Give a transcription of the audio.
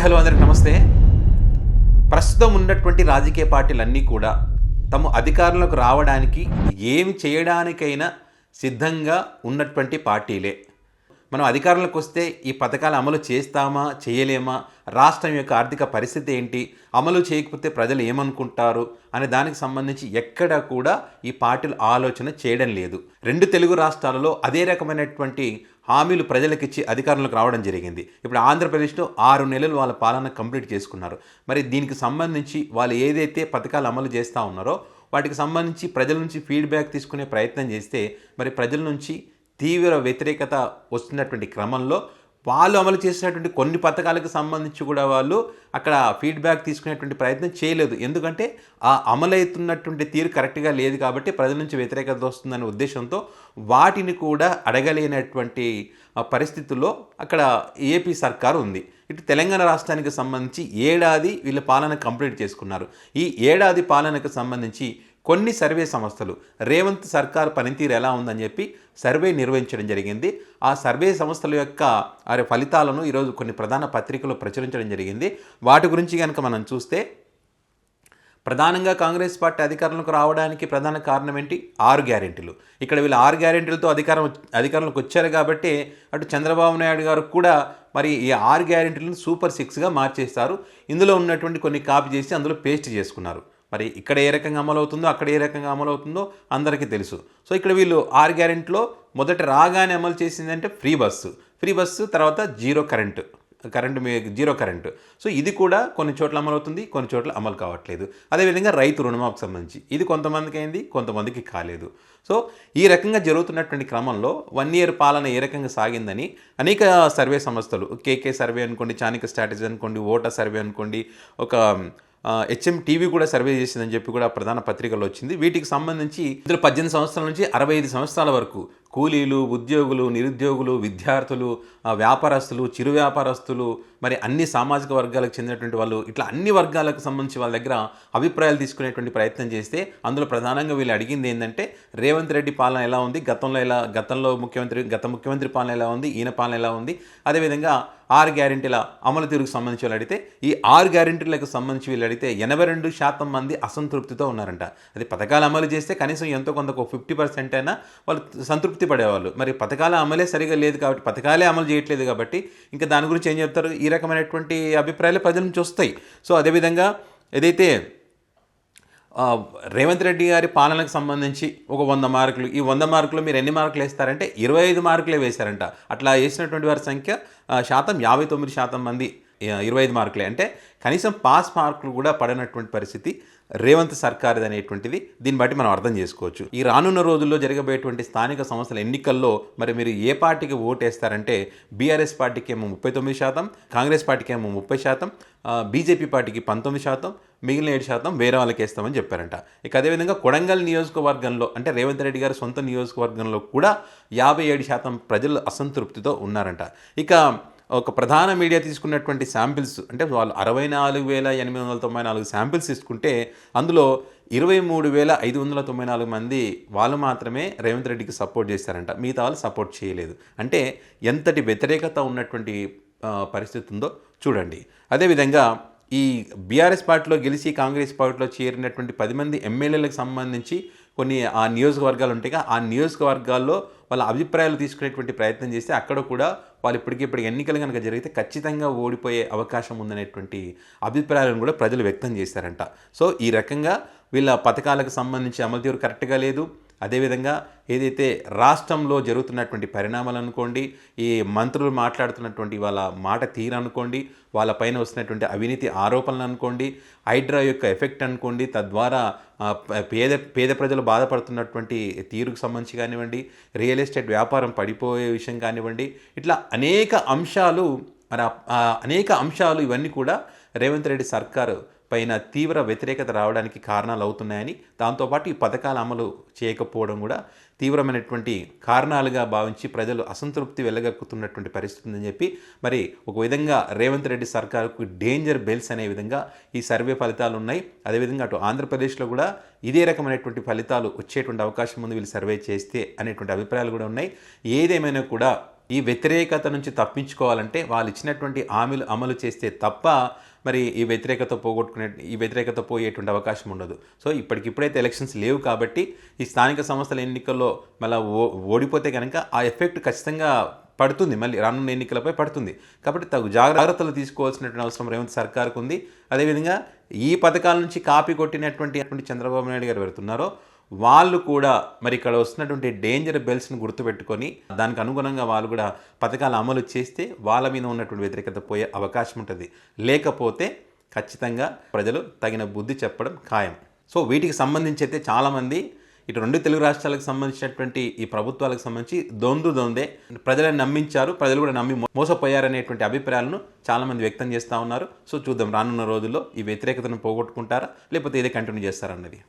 Hello అందరికి నమస్తే. ప్రస్తుతం ఉన్నటువంటి రాజకీయ పార్టీలన్నీ కూడా తమ అధికారంలోకి రావడానికి ఏమి చేయడానికైనా సిద్ధంగా ఉన్నటువంటి పార్టీలే. మనం అధికారంలోకి వస్తే ఈ పథకాలు అమలు చేస్తామా చేయలేమా, రాష్ట్రం యొక్క ఆర్థిక పరిస్థితి ఏంటి, అమలు చేయకపోతే ప్రజలు ఏమనుకుంటారు అనే దానికి సంబంధించి ఎక్కడా కూడా ఈ పార్టీలు ఆలోచన చేయడం లేదు. రెండు తెలుగు రాష్ట్రాలలో అదే రకమైనటువంటి హామీలు ప్రజలకిచ్చి అధికారంలోకి రావడం జరిగింది. ఇప్పుడు ఆంధ్రప్రదేశ్లో 6 నెలలు వాళ్ళ పాలన కంప్లీట్ చేసుకున్నారు. మరి దీనికి సంబంధించి వాళ్ళు ఏదైతే పథకాలు అమలు చేస్తూ ఉన్నారో వాటికి సంబంధించి ప్రజల నుంచి ఫీడ్బ్యాక్ తీసుకునే ప్రయత్నం చేస్తే మరి ప్రజల నుంచి తీవ్ర వ్యతిరేకత వస్తున్నటువంటి క్రమంలో వాళ్ళు అమలు చేసినటువంటి కొన్ని పథకాలకు సంబంధించి కూడా వాళ్ళు అక్కడ ఫీడ్బ్యాక్ తీసుకునేటువంటి ప్రయత్నం చేయలేదు. ఎందుకంటే ఆ అమలవుతున్నటువంటి తీరు కరెక్ట్గా లేదు కాబట్టి ప్రజల నుంచి వ్యతిరేకత వస్తుందనే ఉద్దేశంతో వాటిని కూడా అడగలేనటువంటి పరిస్థితుల్లో అక్కడ ఏపీ సర్కారు ఉంది. ఇటు తెలంగాణ రాష్ట్రానికి సంబంధించి ఏడాది వీళ్ళ పాలన కంప్లీట్ చేసుకున్నారు. ఈ ఏడాది పాలనకు సంబంధించి కొన్ని సర్వే సంస్థలు రేవంత్ సర్కార్ పనితీరు ఎలా ఉందని చెప్పి సర్వే నిర్వహించడం జరిగింది. ఆ సర్వే సంస్థల యొక్క ఫలితాలను ఈరోజు కొన్ని ప్రధాన పత్రికలు ప్రచురించడం జరిగింది. వాటి గురించి కనుక మనం చూస్తే ప్రధానంగా కాంగ్రెస్ పార్టీ అధికారంలోకి రావడానికి ప్రధాన కారణం ఏంటి? 6 గ్యారెంటీలు. ఇక్కడ వీళ్ళు 6 గ్యారెంటీలతో అధికారంలోకి వచ్చారు కాబట్టి అటు చంద్రబాబు నాయుడు గారు కూడా మరి ఈ 6 గ్యారెంటీలను సూపర్ 6గా మార్చేస్తారు. ఇందులో ఉన్నటువంటి కొన్ని కాపీ చేసి అందులో పేస్ట్ చేసుకున్నారు. మరి ఇక్కడ ఏ రకంగా అమలవుతుందో అక్కడ ఏ రకంగా అమలవుతుందో అందరికీ తెలుసు. సో ఇక్కడ వీళ్ళు 6 గ్యారెంటీలో మొదట రాగానే అమలు చేసిందంటే ఫ్రీ బస్సు, తర్వాత జీరో కరెంటు. సో ఇది కూడా కొన్ని చోట్ల అమలవుతుంది, కొన్ని చోట్ల అమలు కావట్లేదు. అదేవిధంగా రైతు రుణమాఫీకి సంబంధించి ఇది కొంతమందికి అయింది, కొంతమందికి కాలేదు. సో ఈ రకంగా జరుగుతున్నటువంటి క్రమంలో 1 ఇయర్ పాలన ఏ రకంగా సాగిందని అనేక సర్వే సంస్థలు, కేకే సర్వే అనుకోండి, చాణిక్య స్ట్రాటజీ అనుకోండి, ఓటా సర్వే అనుకోండి, ఒక HMTV కూడా సర్వే చేసిందని చెప్పి కూడా ప్రధాన పత్రికల్లో వచ్చింది. వీటికి సంబంధించి ఇందులో 18 సంవత్సరాల నుంచి 65 సంవత్సరాల వరకు కూలీలు, ఉద్యోగులు, నిరుద్యోగులు, విద్యార్థులు, వ్యాపారస్తులు, చిరు వ్యాపారస్తులు, మరి అన్ని సామాజిక వర్గాలకు చెందినటువంటి వాళ్ళు, ఇట్లా అన్ని వర్గాలకు సంబంధించి వాళ్ళ దగ్గర అభిప్రాయాలు తీసుకునేటువంటి ప్రయత్నం చేస్తే అందులో ప్రధానంగా వీళ్ళు అడిగింది ఏంటంటే రేవంత్ రెడ్డి పాలన ఎలా ఉంది, గత ముఖ్యమంత్రి పాలన ఎలా ఉంది, ఈయన పాలన ఎలా ఉంది, అదేవిధంగా 6 గ్యారెంటీల అమలు తీరుకు సంబంధించి వాళ్ళు అడిగితే ఈ 6 గ్యారెంటీలకు సంబంధించి వీళ్ళు అడిగితే 82% మంది అసంతృప్తితో ఉన్నారంట. అది పథకాలు అమలు చేస్తే కనీసం ఎంతో కొంత 50% అయినా వాళ్ళు సంతృప్తి పడేవాళ్ళు. మరి పథకాల అమలే సరిగా లేదు కాబట్టి, పథకాలే అమలు చేయట్లేదు కాబట్టి ఇంకా దాని గురించి ఏం చెప్తారు? ఈ రకమైనటువంటి అభిప్రాయాలు ప్రజల నుంచి వస్తాయి. సో అదేవిధంగా ఏదైతే రేవంత్ రెడ్డి గారి పాలనకు సంబంధించి ఒక 100 మార్కులు, ఈ 100 మార్కులు మీరు ఎన్ని మార్కులు వేస్తారంటే 25 మార్కులే వేశారంట. అట్లా వేసినటువంటి వారి సంఖ్య శాతం 59% మంది 25 మార్కులే. అంటే కనీసం పాస్ మార్కులు కూడా పడినటువంటి పరిస్థితి రేవంత్ సర్కార్ అనేటువంటిది దీన్ని బట్టి మనం అర్థం చేసుకోవచ్చు. ఈ రానున్న రోజుల్లో జరగబోయేటువంటి స్థానిక సంస్థల ఎన్నికల్లో మరి మీరు ఏ పార్టీకి ఓటేస్తారంటే బీఆర్ఎస్ పార్టీకి ఏమో 39%, కాంగ్రెస్ పార్టీకి ఏమో 30%, బీజేపీ పార్టీకి 19%, మిగిలిన 7% వేరే వాళ్ళకి వేస్తామని చెప్పారంట. ఇక అదేవిధంగా కొడంగల్ నియోజకవర్గంలో అంటే రేవంత్ రెడ్డి గారి సొంత నియోజకవర్గంలో కూడా 57% ప్రజలు అసంతృప్తితో ఉన్నారంట. ఇక ఒక ప్రధాన మీడియా తీసుకున్నటువంటి శాంపిల్స్ అంటే వాళ్ళు 64,894 శాంపిల్స్ తీసుకుంటే అందులో 23,594 మంది వాళ్ళు మాత్రమే రేవంత్ రెడ్డికి సపోర్ట్ చేశారంట. మిగతా వాళ్ళు సపోర్ట్ చేయలేదు. అంటే ఎంతటి వ్యతిరేకత ఉన్నటువంటి పరిస్థితి ఉందో చూడండి. అదేవిధంగా ఈ బీఆర్ఎస్ పార్టీలో గెలిచి కాంగ్రెస్ పార్టీలో చేరినటువంటి 10 మంది ఎమ్మెల్యేలకు సంబంధించి కొన్ని ఆ నియోజకవర్గాలు ఉంటాయి. ఆ నియోజకవర్గాల్లో వాళ్ళ అభిప్రాయాలు తీసుకునేటువంటి ప్రయత్నం చేస్తే అక్కడ కూడా వాళ్ళు ఇప్పటికిప్పుడు ఎన్నికలు కనుక జరిగితే ఖచ్చితంగా ఓడిపోయే అవకాశం ఉందనేటువంటి అభిప్రాయాలను కూడా ప్రజలు వ్యక్తం చేశారంట. సో ఈ రకంగా వీళ్ళ పథకాలకు సంబంధించి అమలు తీరు కరెక్ట్గా లేదు. అదేవిధంగా ఏదైతే రాష్ట్రంలో జరుగుతున్నటువంటి పరిణామాలు అనుకోండి, ఈ మంత్రులు మాట్లాడుతున్నటువంటి వాళ్ళ మాట తీరు అనుకోండి, వాళ్ళ పైన వస్తున్నటువంటి అవినీతి ఆరోపణలు అనుకోండి, హైడ్రా యొక్క ఎఫెక్ట్ అనుకోండి, తద్వారా పేద ప్రజలు బాధపడుతున్నటువంటి తీరుకు సంబంధించి కానివ్వండి, రియల్ ఎస్టేట్ వ్యాపారం పడిపోయే విషయం కానివ్వండి, ఇట్లా అనేక అంశాలు ఇవన్నీ కూడా రేవంత్ రెడ్డి సర్కారు పైన తీవ్ర వ్యతిరేకత రావడానికి కారణాలు అవుతున్నాయని, దాంతోపాటు ఈ పథకాల అమలు చేయకపోవడం కూడా తీవ్రమైనటువంటి కారణాలుగా భావించి ప్రజలు అసంతృప్తి వెళ్ళగక్కుతున్నటువంటి పరిస్థితి ఉందని చెప్పి మరి ఒక విధంగా రేవంత్ రెడ్డి సర్కారుకు డేంజర్ బెల్స్ అనే విధంగా ఈ సర్వే ఫలితాలు ఉన్నాయి. అదేవిధంగా అటు ఆంధ్రప్రదేశ్లో కూడా ఇదే రకమైనటువంటి ఫలితాలు వచ్చేటువంటి అవకాశం ఉంది వీళ్ళు సర్వే చేస్తే అనేటువంటి అభిప్రాయాలు కూడా ఉన్నాయి. ఏదేమైనా కూడా ఈ వ్యతిరేకత నుంచి తప్పించుకోవాలంటే వాళ్ళు ఇచ్చినటువంటి హామీలు అమలు చేస్తే తప్ప మరి ఈ వ్యతిరేకత పోయేటువంటి అవకాశం ఉండదు. సో ఇప్పటికిప్పుడైతే ఎలక్షన్స్ లేవు కాబట్టి ఈ స్థానిక సంస్థల ఎన్నికల్లో మళ్ళీ ఓడిపోతే కనుక ఆ ఎఫెక్ట్ ఖచ్చితంగా పడుతుంది, మళ్ళీ రానున్న ఎన్నికలపై పడుతుంది. కాబట్టి తగు జాగ్రత్తలు తీసుకోవాల్సినటువంటి అవసరం రేవంత్ సర్కార్కు ఉంది. అదేవిధంగా ఈ పథకాల నుంచి కాపీ కొట్టినటువంటి చంద్రబాబు నాయుడు గారు పెడుతున్నారో వాళ్ళు కూడా మరి ఇక్కడ వస్తున్నటువంటి డేంజర్ బెల్స్ని గుర్తుపెట్టుకొని దానికి అనుగుణంగా వాళ్ళు కూడా పథకాలు అమలు చేస్తే వాళ్ళ మీద ఉన్నటువంటి వ్యతిరేకత పోయే అవకాశం ఉంటుంది. లేకపోతే ఖచ్చితంగా ప్రజలు తగిన బుద్ధి చెప్పడం ఖాయం. సో వీటికి సంబంధించి అయితే చాలామంది ఇటు 2 తెలుగు రాష్ట్రాలకు సంబంధించినటువంటి ఈ ప్రభుత్వాలకు సంబంధించి దొందే ప్రజలను నమ్మించారు, ప్రజలు కూడా నమ్మి మోసపోయారనేటువంటి అభిప్రాయాలను చాలామంది వ్యక్తం చేస్తూ ఉన్నారు. సో చూద్దాం రానున్న రోజుల్లో ఈ వ్యతిరేకతను పోగొట్టుకుంటారా లేకపోతే ఇదే కంటిన్యూ చేస్తారన్నది.